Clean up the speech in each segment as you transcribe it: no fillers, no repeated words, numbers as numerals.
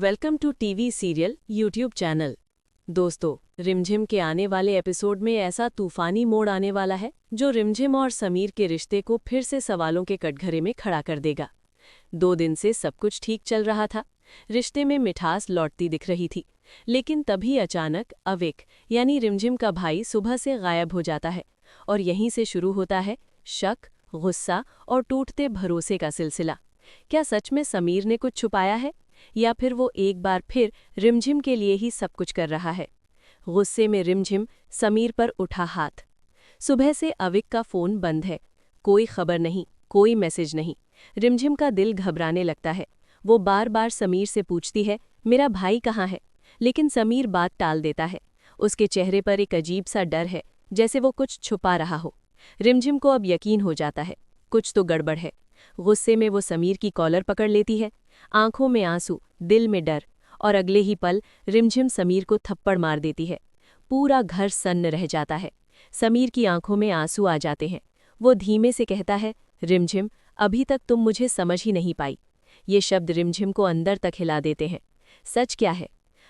Welcome to TV serial YouTube channel. दोस्तों, रिमझिम के आने वाले एपिसोड में ऐसा तूफानी मोड़ आने वाला है जो रिमझिम और समीर के रिश्ते को फिर से सवालों के कटघरे में खड़ा कर देगा। 2 दिन से सब कुछ ठीक चल रहा था, रिश्ते में मिठास लौटती दिख रही थी, लेकिन तभी अचानक अविक यानी रिमझिम का भाई सुबह से गायब हो जाता है और यहीं से शुरू होता है शक, गुस्सा और टूटते भरोसे का सिलसिला। क्या सच में समीर ने कुछ छुपाया है या फिर वो एक बार फिर रिमझिम के लिए ही सब कुछ कर रहा है? गुस्से में रिमझिम समीर पर उठा हाथ। सुबह से अविक का फोन बंद है, कोई खबर नहीं, कोई मैसेज नहीं। रिमझिम का दिल घबराने लगता है। वो बार बार समीर से पूछती है, मेरा भाई कहाँ है? लेकिन समीर बात टाल देता है। उसके चेहरे पर एक अजीब सा डर है, जैसे वो कुछ छुपा रहा हो। रिमझिम को अब यकीन हो जाता है, कुछ तो गड़बड़ है। गुस्से में वो समीर की कॉलर पकड़ लेती है, आंखों में आंसू, दिल में डर, और अगले ही पल रिमझिम समीर को थप्पड़ मार देती है। पूरा घर सन्न रह जाता है। समीर की आंखों में आंसू आ जाते हैं। वो धीमे से कहता है, रिमझिम, अभी तक तुम मुझे समझ ही नहीं पाई। ये शब्द रिमझिम को अंदर तक हिला देते हैं। सच क्या है?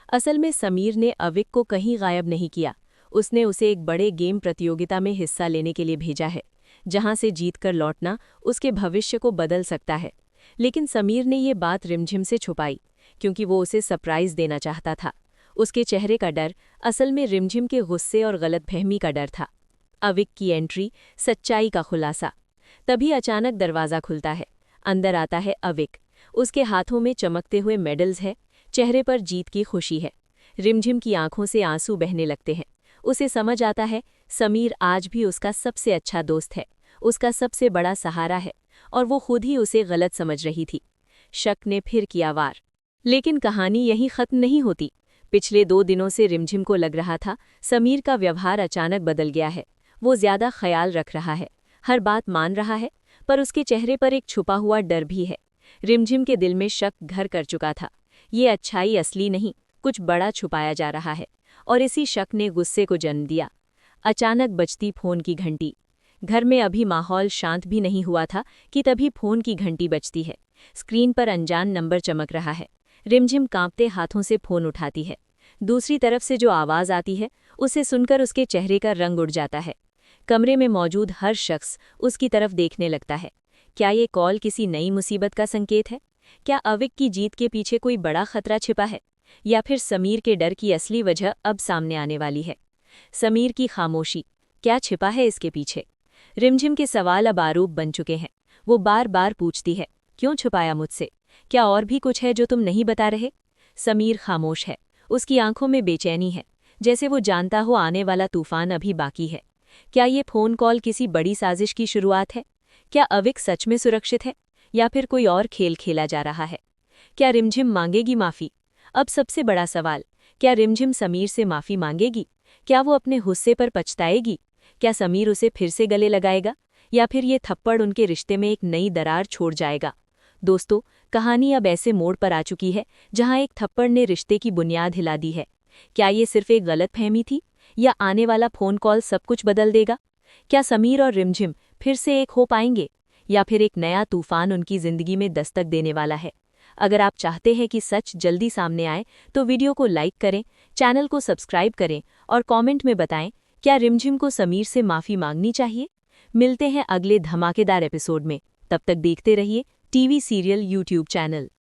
असल में समीर ने अविक को कहीं गायब नहीं किया। उसने उसे एक बड़े गेम प्रतियोगिता में हिस्सा लेने के लिए भेजा है, जहां से जीतकर लौटना उसके भविष्य को बदल सकता है। लेकिन समीर ने ये बात रिमझिम से छुपाई, क्योंकि वो उसे सरप्राइज देना चाहता था। उसके चेहरे का डर असल में रिमझिम के गुस्से और गलतफहमी का डर था। अविक की एंट्री, सच्चाई का खुलासा। तभी अचानक दरवाज़ा खुलता है। अंदर आता है अविक। उसके हाथों में चमकते हुए मेडल्स है, चेहरे पर जीत की खुशी है। रिमझिम की आंखों से आंसू बहने लगते हैं। उसे समझ आता है, समीर आज भी उसका सबसे अच्छा दोस्त है, उसका सबसे बड़ा सहारा है, और वो खुद ही उसे गलत समझ रही थी। शक ने फिर किया वार। लेकिन कहानी यहीं खत्म नहीं होती। पिछले 2 दिनों से रिमझिम को लग रहा था समीर का व्यवहार अचानक बदल गया है। वो ज्यादा ख्याल रख रहा है, हर बात मान रहा है, पर उसके चेहरे पर एक छुपा हुआ डर भी है। रिमझिम के दिल में शक घर कर चुका था। ये अच्छाई असली नहीं, कुछ बड़ा छुपाया जा रहा है, और इसी शक ने गुस्से को जन्म दिया। अचानक बजती फोन की घंटी। घर में अभी माहौल शांत भी नहीं हुआ था कि तभी फोन की घंटी बजती है। स्क्रीन पर अनजान नंबर चमक रहा है। रिमझिम कांपते हाथों से फोन उठाती है। दूसरी तरफ से जो आवाज आती है, उसे सुनकर उसके चेहरे का रंग उड़ जाता है। कमरे में मौजूद हर शख्स उसकी तरफ देखने लगता है। क्या ये कॉल किसी नई मुसीबत का संकेत है? क्या अविक की जीत के पीछे कोई बड़ा खतरा छिपा है, या फिर समीर के डर की असली वजह अब सामने आने वाली है? समीर की खामोशी, क्या छिपा है इसके पीछे? रिमझिम के सवाल अब आरोप बन चुके हैं। वो बार बार पूछती है, क्यों छुपाया मुझसे? क्या और भी कुछ है जो तुम नहीं बता रहे? समीर खामोश है। उसकी आंखों में बेचैनी है, जैसे वो जानता हो आने वाला तूफान अभी बाकी है। क्या ये फोन कॉल किसी बड़ी साजिश की शुरुआत है? क्या अविक सच में सुरक्षित है, या फिर कोई और खेल खेला जा रहा है? क्या रिमझिम मांगेगी माफी? अब सबसे बड़ा सवाल, क्या रिमझिम समीर से माफी मांगेगी? क्या वो अपने गुस्से पर पछताएगी? क्या समीर उसे फिर से गले लगाएगा, या फिर ये थप्पड़ उनके रिश्ते में एक नई दरार छोड़ जाएगा? दोस्तों, कहानी अब ऐसे मोड़ पर आ चुकी है जहां एक थप्पड़ ने रिश्ते की बुनियाद हिला दी है। क्या ये सिर्फ एक गलतफहमी थी, या आने वाला फोन कॉल सब कुछ बदल देगा? क्या समीर और रिमझिम फिर से एक हो पाएंगे, या फिर एक नया तूफान उनकी जिंदगी में दस्तक देने वाला है? अगर आप चाहते हैं कि सच जल्दी सामने आए तो वीडियो को लाइक करें, चैनल को सब्सक्राइब करें, और कमेंट में बताएं, क्या रिमझिम को समीर से माफी मांगनी चाहिए? मिलते हैं अगले धमाकेदार एपिसोड में। तब तक देखते रहिए टीवी सीरियल यूट्यूब चैनल।